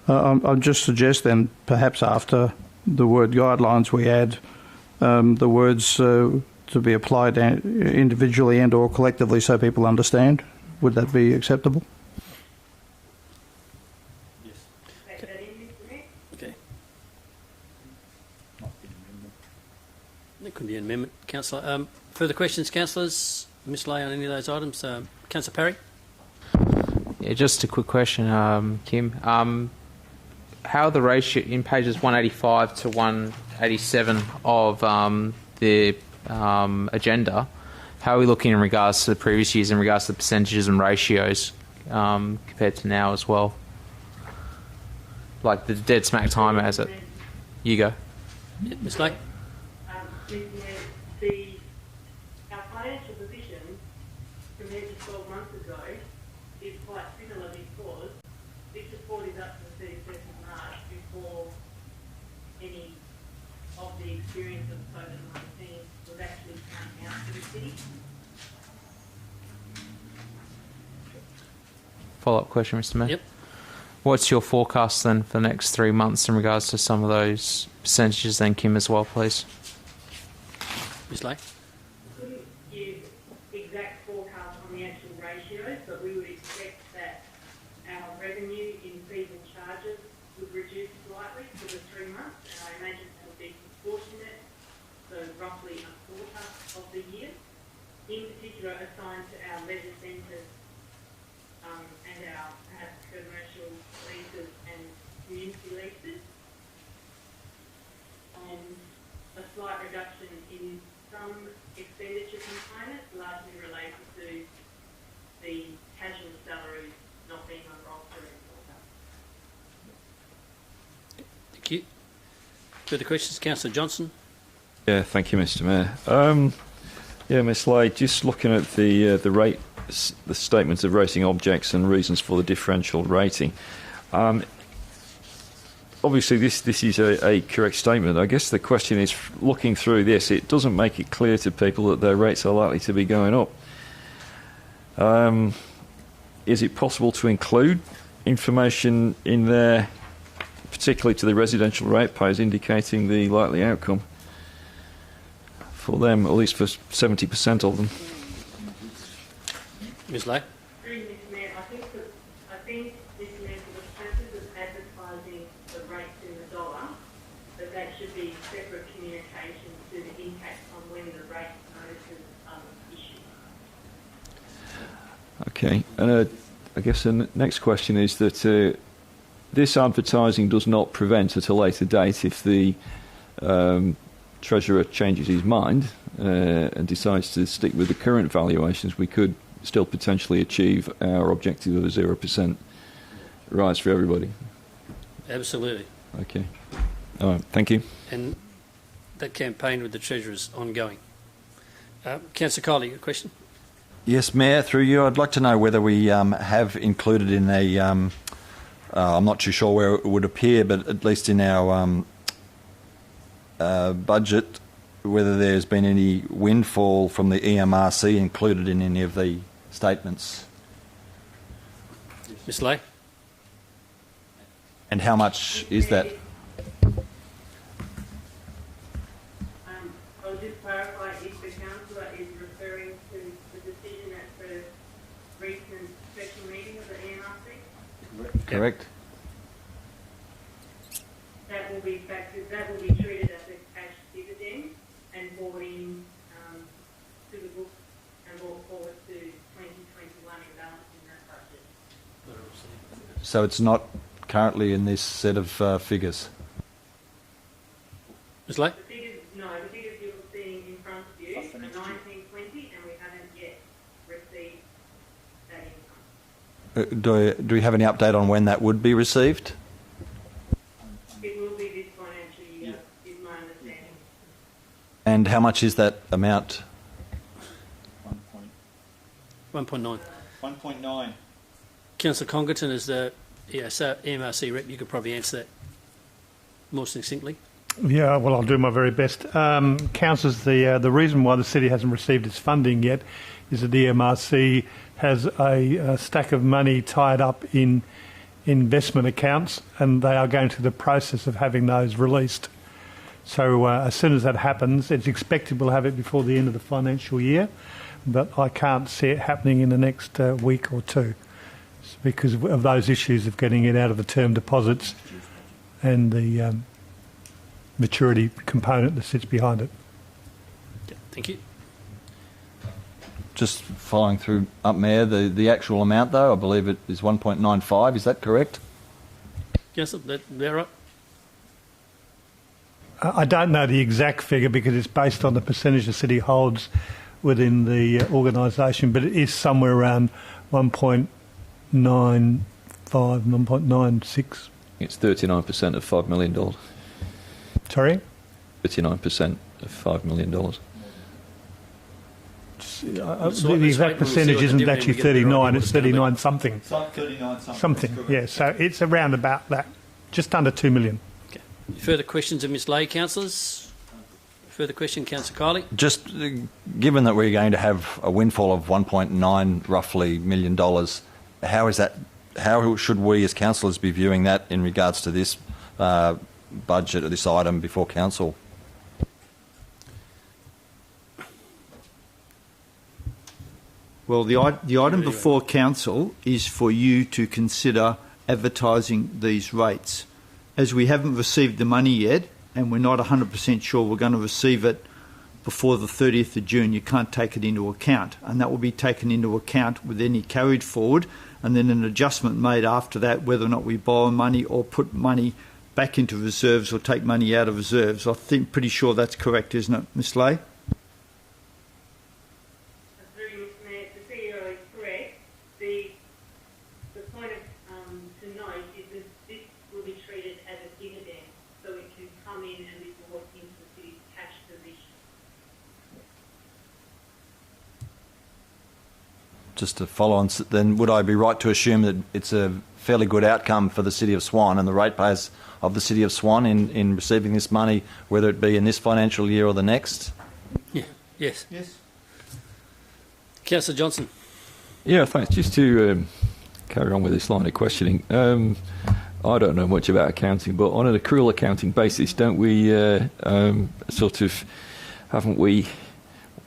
I'll just suggest then, perhaps after the word guidelines, we add the words to be applied individually and or collectively so people understand. Would that be acceptable? Yes. Take that in, Mr. Mayor. Okay. There could be an amendment, councillor. Further questions, councillors? Ms. Lay, on any of those items? Councillor Parry? Yeah, just a quick question, Kim. How are the ratio in pages 185 to 187 of the agenda? How are we looking in regards to the previous years in regards to the percentages and ratios compared to now as well? Like the dead smack time as it. You go. Yeah, Ms. Lay? Our financial position compared to 12 months ago is quite similar because this report is up to the 31st of March before any of the experience of COVID-19 was actually coming out to the city. Follow-up question, Mr. Mayor. Yep. What's your forecast then for the next 3 months in regards to some of those percentages then, Kim, as well, please? Ms. Lay? Couldn't give exact forecast on the actual ratios, but we would expect that our revenue in fees and charges would reduce slightly for the 3 months, and I imagine that would be proportionate, so roughly a quarter of the year. In particular, assigned to our leisure centres and our perhaps commercial leases and community leases, and a slight reduction in some expenditure components largely related to the casual salaries not being on roster anymore. Thank you. Further questions? Councillor Johnson? Yeah, thank you, Mr. Mayor. Yeah, Ms. Lay, just looking at the statements of rating objects and reasons for the differential rating. Obviously, this is a correct statement. I guess the question is, looking through this, it doesn't make it clear to people that their rates are likely to be going up. Is it possible to include information in there, particularly to the residential ratepayers, indicating the likely outcome for them, at least for 70% of them? Ms. Lay? Through Through Mr. Mayor, I think, Mr. Mayor, for the purpose of advertising the rates in the dollar, that should be separate communication to the impact on when the rate notices are issued. Okay, and I guess the next question is that this advertising does not prevent at a later date if the Treasurer changes his mind and decides to stick with the current valuations, we could still potentially achieve our objective of a 0% rise for everybody. Absolutely. Okay. All right, thank you. And that campaign with the Treasurer is ongoing. Councillor Kiley, a question? Yes, Mayor, through you, I'd like to know whether we have included in a, I'm not too sure where it would appear, but at least in our budget, whether there's been any windfall from the EMRC included in any of the statements. Ms Lay? And how much is that? I'll just clarify if the councillor is referring to the decision at the recent special meeting of the EMRC. Correct. That will be factored, that will be treated as a cash dividend and brought in to the book and brought forward to 2021 in balancing that budget. So it's not currently in this set of figures? Ms Lay? The figures you're seeing in front of you are 1920 and we haven't yet received that income. Do we have any update on when that would be received? It will be this financial year, is my understanding. And how much is that amount? 1.9. 1.9. Councillor Congerton is the EMRC rep. You could probably answer that more succinctly. Yeah, well, I'll do my very best. Councillors, the reason why the city hasn't received its funding yet is that the EMRC has a stack of money tied up in investment accounts, and they are going through the process of having those released. So as soon as that happens, it's expected we'll have it before the end of the financial year, but I can't see it happening in the next week or two because of those issues of getting it out of the term deposits and the maturity component that sits behind it. Yeah, thank you. Just following through up, Mayor, the actual amount, though, I believe it is 1.95. Is that correct? Councillor, that right? I don't know the exact figure because it's based on the percentage the city holds within the organisation, but it is somewhere around 1.95, 1.96. It's 39% of $5 million. Sorry? 39% of $5 million. The exact percentage isn't actually 39, it's 39 something. 39 Something, yeah. So it's around about that, just under 2 million. Okay. Further questions of Ms Lay, councillors? Further question, Councillor Kiley? Just given that we're going to have a windfall of 1.9 roughly $1 million, how is that? How should we as councillors be viewing that in regards to this budget or this item before council? Well, the item before council is for you to consider advertising these rates. As we haven't received the money yet, and we're not 100% sure we're going to receive it before the 30th of June, you can't take it into account. And that will be taken into account with any carried forward, and then an adjustment made after that, whether or not we borrow money or put money back into reserves or take money out of reserves. I think pretty sure that's correct, isn't it, Ms Lay? The CEO is correct. The point to note is that this will be treated as a dividend, so it can come in and be brought into the city's cash position. Just to follow on, then would I be right to assume that it's a fairly good outcome for the City of Swan and the ratepayers of the City of Swan in receiving this money, whether it be in this financial year or the next? Yeah. Yes. Yes. Councillor Johnson. Yeah, thanks. Just to carry on with this line of questioning, I don't know much about accounting, but on an accrual accounting basis, don't we haven't we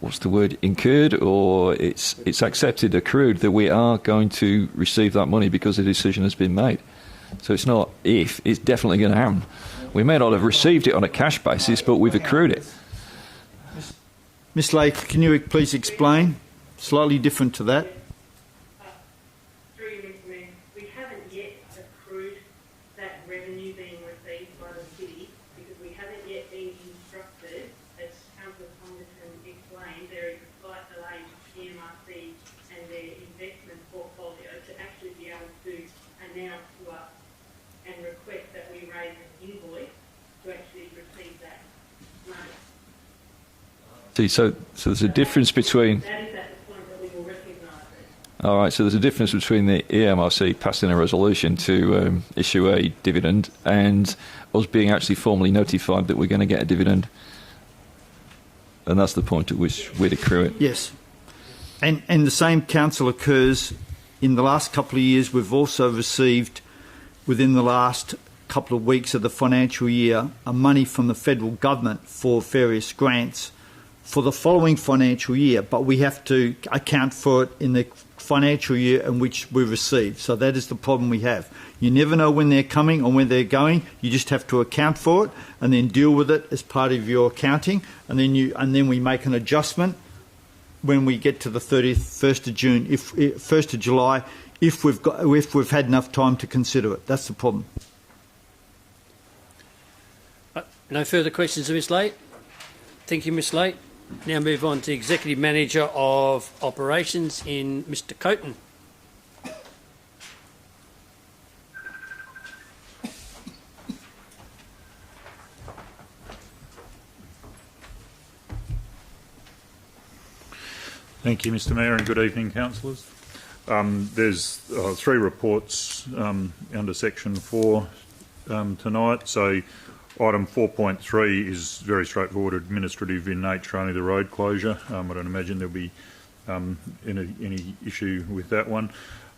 what's the word, incurred, or it's accepted, accrued, that we are going to receive that money because the decision has been made. So it's not if, it's definitely going to happen. We may not have received it on a cash basis, but we've accrued it. Ms Lake, can you please explain? Slightly different to that. Through you, Mr Mayor, we haven't yet accrued that revenue being received by the city because we haven't yet been instructed, as Councillor Tomlinson explained, there is a slight delay to PMRC and their investment portfolio to actually be able to announce to us and request that we raise an invoice to actually receive that money. See, so there's a difference between... That is at the point that we will recognise it. All right, so there's a difference between the EMRC passing a resolution to issue a dividend and us being actually formally notified that we're going to get a dividend. And that's the point at which we'd accrue it. Yes. And the same, Council, occurs in the last couple of years. We've also received, within the last couple of weeks of the financial year, money from the federal government for various grants for the following financial year, but we have to account for it in the financial year in which we receive. So that is the problem we have. You never know when they're coming or when they're going. You just have to account for it and then deal with it as part of your accounting, and then we make an adjustment when we get to the 1st of June, 1st of July, if we've had enough time to consider it. That's the problem. No further questions of Ms Late. Thank you, Ms Late. Now move on to Executive Manager of Operations in Mr Coaten. Thank you, Mr Mayor, and good evening, councillors. There's 3 reports under Section 4 tonight. So item 4.3 is very straightforward, administrative in nature, only the road closure. I don't imagine there'll be any issue with that one.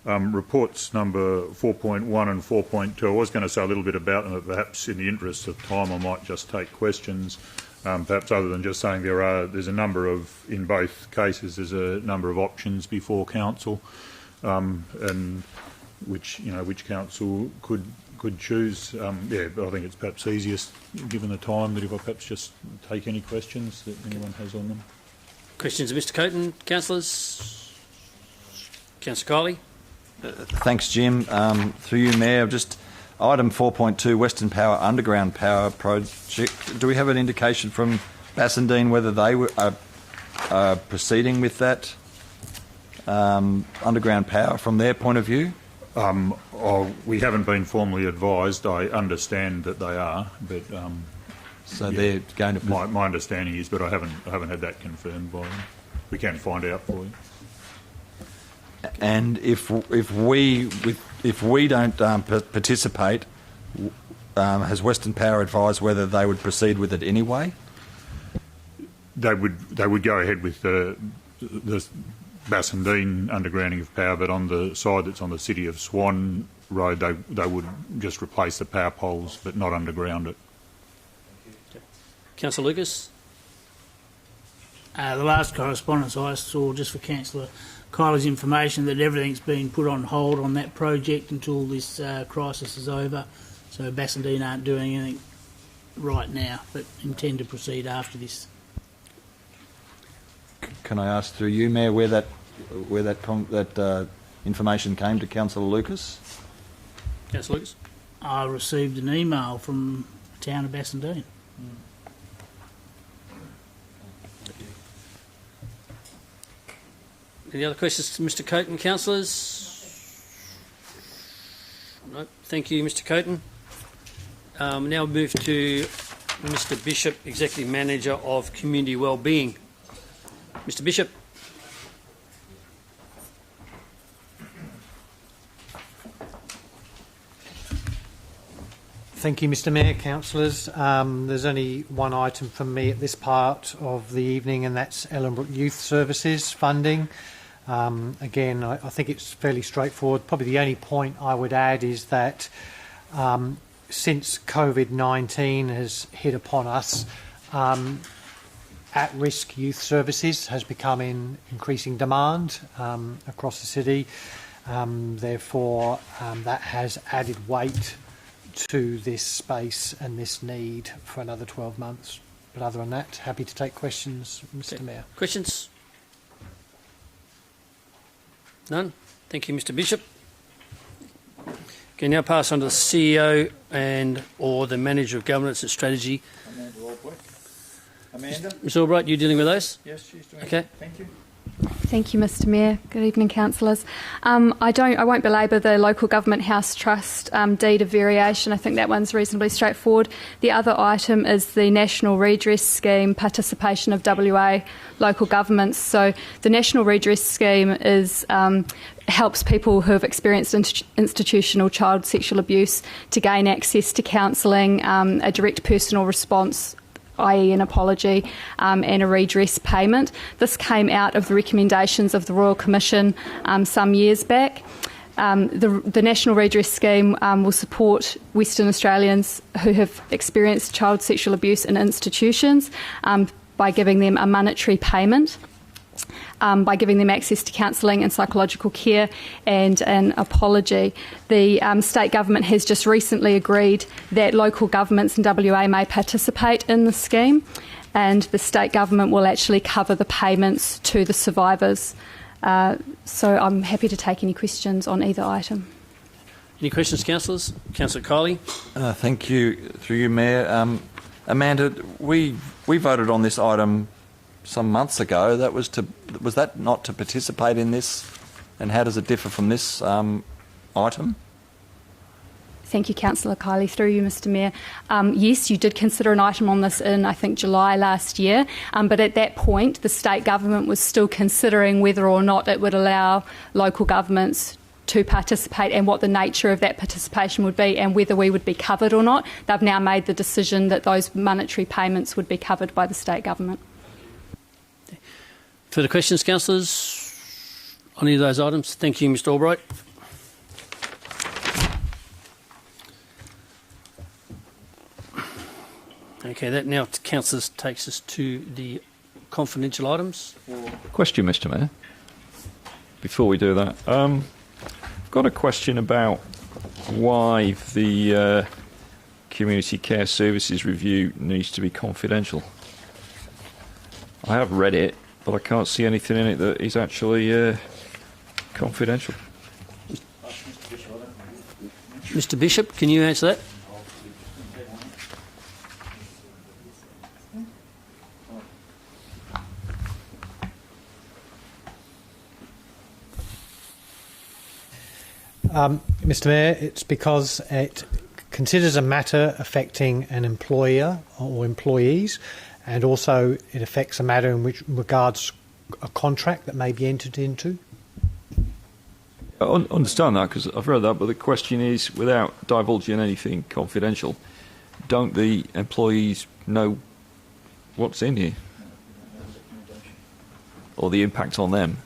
Reports number 4.1 and 4.2, I was going to say a little bit about them, but perhaps in the interest of time I might just take questions. Perhaps other than just saying there's a number of, in both cases, there's a number of options before council, and which council could choose. But I think it's perhaps easiest, given the time, that if I perhaps just take any questions that anyone has on them. Questions of Mr Coaten, councillors? Councillor Kiley. Thanks, Jim. Through you, Mayor, just item 4.2, Western Power Underground Power Project. Do we have an indication from Bassendean whether they are proceeding with that underground power from their point of view? We haven't been formally advised. I understand that they are, but so they're going to. My understanding is, but I haven't had that confirmed by them. We can find out for you. And if we don't participate, has Western Power advised whether they would proceed with it anyway? They would go ahead with the Bassendean undergrounding of power, but on the side that's on the City of Swan Road, they would just replace the power poles, but not underground it. Councillor Lucas. The last correspondence I saw, just for Councillor Kiley's information, that everything's been put on hold on that project until this crisis is over. So Bassendean aren't doing anything right now, but intend to proceed after this. Can I ask through you, Mayor, where that information came to Councillor Lucas? Councillor Lucas. I received an email from the town of Bassendean. Any other questions to Mr Coaten, councillors? No. Thank you, Mr Coaten. Now move to Mr Bishop, Executive Manager of Community Wellbeing. Mr Bishop. Thank you, Mr Mayor, councillors. There's only one item from me at this part of the evening, and that's Ellenbrook Youth Services funding. Again, I think it's fairly straightforward. Probably the only point I would add is that since COVID-19 has hit upon us, at-risk youth services has become in increasing demand across the city. Therefore, that has added weight to this space and this need for another 12 months. But other than that, happy to take questions, Mr. Mayor. Questions? None? Thank you, Mr. Bishop. Okay, now pass on to the CEO and or the Manager of Governance and Strategy. Amanda Albright. Amanda? Ms Albright, you dealing with those? Yes, she's doing okay. it. Thank you. Thank you, Mr. Mayor. Good evening, councillors. I won't belabour the Local Government House Trust deed of variation. I think that one's reasonably straightforward. The other item is the National Redress Scheme participation of WA local governments. So the National Redress Scheme is helps people who have experienced institutional child sexual abuse to gain access to counselling, a direct personal response, i.e. an apology, and a redress payment. This came out of the recommendations of the Royal Commission some years back. The National Redress Scheme will support Western Australians who have experienced child sexual abuse in institutions by giving them a monetary payment, by giving them access to counselling and psychological care and an apology. The state government has just recently agreed that local governments in WA may participate in the scheme, and the state government will actually cover the payments to the survivors. So I'm happy to take any questions on either item. Any questions, councillors? Councillor Kiley. Thank you, through you, Mayor. Amanda, we voted on this item some months ago. Was that not to participate in this? And how does it differ from this item? Thank you, Councillor Kiley. Through you, Mr. Mayor. Yes, you did consider an item on this in, I think, July last year, but at that point the state government was still considering whether or not it would allow local governments to participate and what the nature of that participation would be and whether we would be covered or not. They've now made the decision that those monetary payments would be covered by the state government. Further questions, councillors, on any of those items? Thank you, Mr. Albright. Okay, that now, councillors, takes us to the confidential items. Question, Mr. Mayor. Before we do that, I've got a question about why the Community Care Services Review needs to be confidential. I have read it, but I can't see anything in it that is actually confidential. Mr. Bishop, can you answer that? Mr. Mayor, it's because it considers a matter affecting an employer or employees, and also it affects a matter in which regards a contract that may be entered into. I understand that because I've read that, but the question is, without divulging anything confidential, don't the employees know what's in here? Or the impact on them?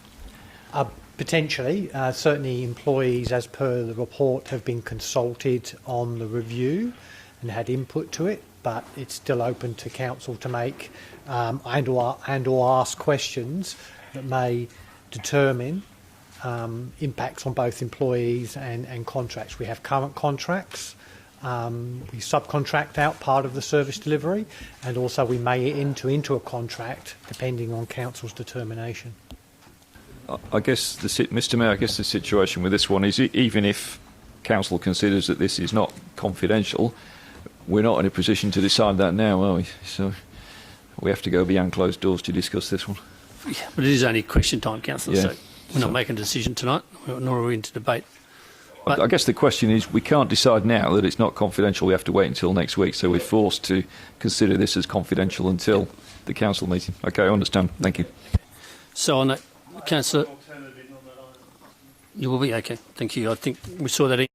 Potentially. Certainly employees, as per the report, have been consulted on the review and had input to it, but it's still open to council to make and or ask questions that may determine impacts on both employees and contracts. We have current contracts. We subcontract out part of the service delivery, and also we may enter into a contract depending on council's determination. I guess, Mr. Mayor, I guess the situation with this one is even if council considers that this is not confidential, we're not in a position to decide that now, are we? So we have to go behind closed doors to discuss this one. Yeah, but it is only question time, councillor, Yeah. so we're not making a decision tonight, nor are we into debate. But I guess the question is, we can't decide now that it's not confidential. We have to wait until next week, so we're forced to consider this as confidential until the council meeting. Okay, I understand. Thank you. So on that, councillor, you will be okay. Thank you. I think we saw that.